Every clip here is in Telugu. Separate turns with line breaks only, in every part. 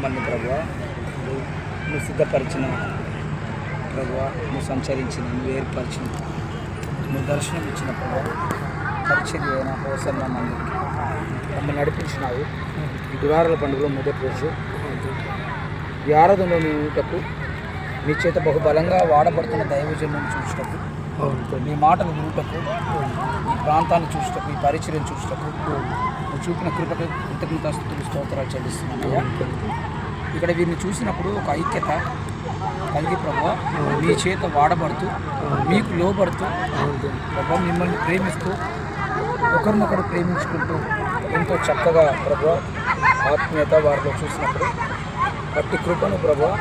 మమ్మల్ని ప్రభువా నువ్వు సిద్ధపరిచిన ప్రభువా, నువ్వు సంచరించిన, నువ్వు ఏర్పరిచిన, నువ్వు దర్శనం ఇచ్చిన ప్రభువా, పరిచర్య అయిన హోసన్న మందిరికి మమ్మల్ని నడిపించినావు. ఈ గుడారాల పండుగలో మొదటి రోజు ఈ ఆరాధనలో నీ ఊటకు మీ చేత బహుబలంగా వాడబడుతున్న దైవజనులను చూసుటకు, మీ మాటలు వినుటకు, ఈ ప్రాంతాన్ని చూసుటకు, ఈ పరిచర్యను చూసుటకు నువ్వు చూపిన కృపకు కృతజ్ఞతాస్తుతులు స్తోత్రాలు చెల్లిస్తున్నానయ్యా. ఇక్కడ వీరిని చూసినప్పుడు ఒక ఐక్యత కలిగి ప్రభువా, మీ చేత వాడబడుతూ, మీకు లోబడుతూ ప్రభువా, మిమ్మల్ని ప్రేమిస్తూ, ఒకరినొకరు ప్రేమించుకుంటూ ఎంతో చక్కగా ప్రభువా ఆత్మీయత వారిలో చూసినప్పుడు అట్టి కృపను ప్రభువా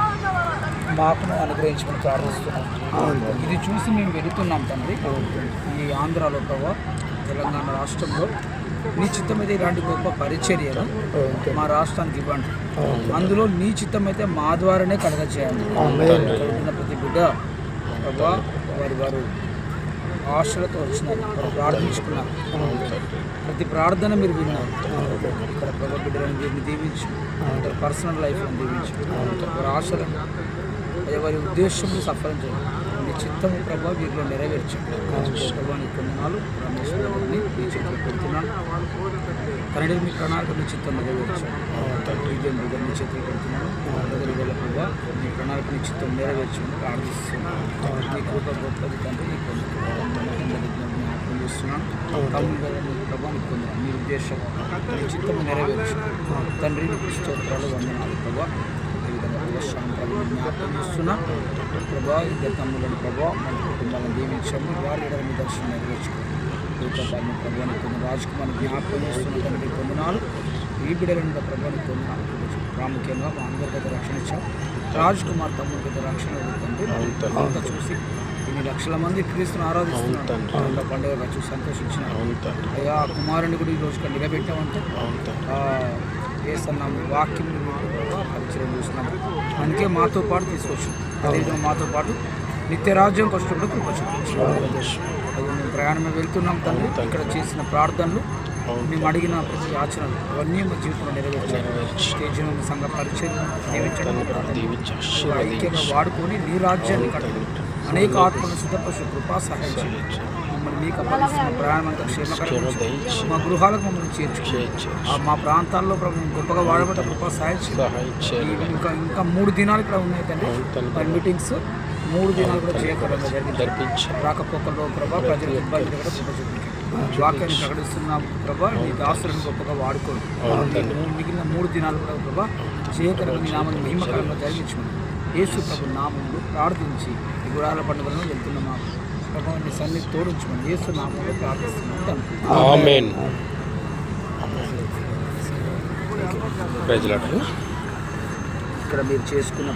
మాకును అనుగ్రహించమని ప్రార్థిస్తున్నాం. ఇది చూసి మేము వెళుతున్నాం తండ్రి. ఈ ఆంధ్రాలో ప్రభువా, తెలంగాణ రాష్ట్రంలో నీ చిత్తం అయితే ఇలాంటి గొప్ప పరిచర్యలు మా రాష్ట్రానికి ఇవ్వండి. అందులో నీ చిత్తం అయితే మా ద్వారానే కలగచేయండి. ప్రతి బిడ్డ ప్రభా వారు ఆశలతో వచ్చినారు, వారు ప్రార్థించుకున్నారు. ప్రతి ప్రార్థన మీరు విన్నారు. ఇక్కడ ప్రభా బిడ్డలను వీరిని దీవించు, వారి పర్సనల్ లైఫ్ని దీవించు, వారి ఆశలను అదే వారి ఉద్దేశంలో సఫలం చేయండి. మీ చిత్తము ప్రభావ వీరిలో నెరవేర్చండి. ప్రభావానికి కొందనాలు రమేశ్వరాన్ని మీ చేతిలో పెడుతున్నాను. కన్నడ మీ ప్రణాళిక మీ చిత్తం నెరవేర్చండి. విజయం మీ చేతిలో పెడుతున్నాను. వేళ ప్రభావ మీ ప్రణాళిక మీ చిత్తం నెరవేర్చండి ప్రార్థిస్తున్నాను. మీ కృప గొప్పది తండ్రి, నీ జ్ఞాపకం చేస్తున్నాను. తమ్ముడు ప్రభావానికి కొందరు మీ ఉద్దేశం మీ చిత్తము నెరవేర్చండి తండ్రి. నీకు స్తోత్రాలు, వందనాలు ప్రభావ. జ్ఞాపకం చేస్తున్నా ప్రభా, ఇద్దరు తమ్ములను ప్రభావ మన కుటుంబాలను దీవించండి. వారి ఎడల మీ దర్శనం నెరవేర్చుకోండి. రూపాయలను ప్రభావానికి కొన్ని రాజకుమారి జ్ఞాపకం చేస్తున్న తండ్రి కొందనాలు. ఈ బిడ్డలను ప్రభావానికి కొందనాలు ప్రాముఖ్యంగా మా అందరికైతే రక్షణ ఇచ్చాం. రాజ్కుమార్ తమ్ముడికైతే రక్షణ తండ్రి. అంతా చూసి ఇన్ని లక్షల మంది క్రీస్తుని ఆరాధిస్తున్నారు. పండుగగా చూసి సంతోషించినారు. అయ్యా ఆ కుమారుని కూడా ఈ రోజు నిలబెట్టామంటే వేస్తున్నాము వాక్యం పరిచయం చూస్తున్నాము. అందుకే మాతో పాటు తీసుకొచ్చు. అదేవిధంగా మాతో పాటు నిత్యరాజ్యం కష్టపడి మేము ప్రయాణమే వెళ్తున్నాం తండ్రి. ఇక్కడ చేసిన ప్రార్థనలు, మేము అడిగిన ప్రతి ఆచరణలు అవన్నీ మా జీవితంలో నెరవేర్చారు. సంఘ పరిచయం ఐక్యంగా వాడుకొని నీ రాజ్యాన్ని కట్టండి. అనేక ఆత్మలను సిద్ధపరిచే కృపా సహాయం చేయండి. మమ్మల్ని మీకు అప్పగిస్తున్న ప్రయాణం అంతా క్షేమకరంగా మా గృహాలకు మమ్మల్ని చేర్చు. మా ప్రాంతాల్లో గొప్పగా వాడబడ్డ కృపా సహాయం చేయండి. ఇంకా 3 దినాలు ఇక్కడ ఉన్నాయి తండ్రి. మీటింగ్స్ 3 దినాలు కూడా చేయకూడదు జరిపించి రాకపోకల్లో ప్రభా ప్రజలు ఇబ్బంది కూడా వాక్యాన్ని ప్రకటిస్తున్న ప్రభా నీ దాసులను గొప్పగా వాడుకోండి. మిగిలిన 3 దినాలు కూడా ప్రభా చేయకరంగా నీ నామాన్ని మహిమకరంగా జరిగించుకోండి. యేసు ప్రభు నామంలో ప్రార్థించి ఈ గుడారాల పండుగలను వెళ్తున్న మా ప్రభావాన్ని సన్నిధి తోడించుకోండి. యేసు నామంలో ప్రార్థిస్తున్నాం.
ఆమేన్.
ఇక్కడ మీరు చేసుకున్న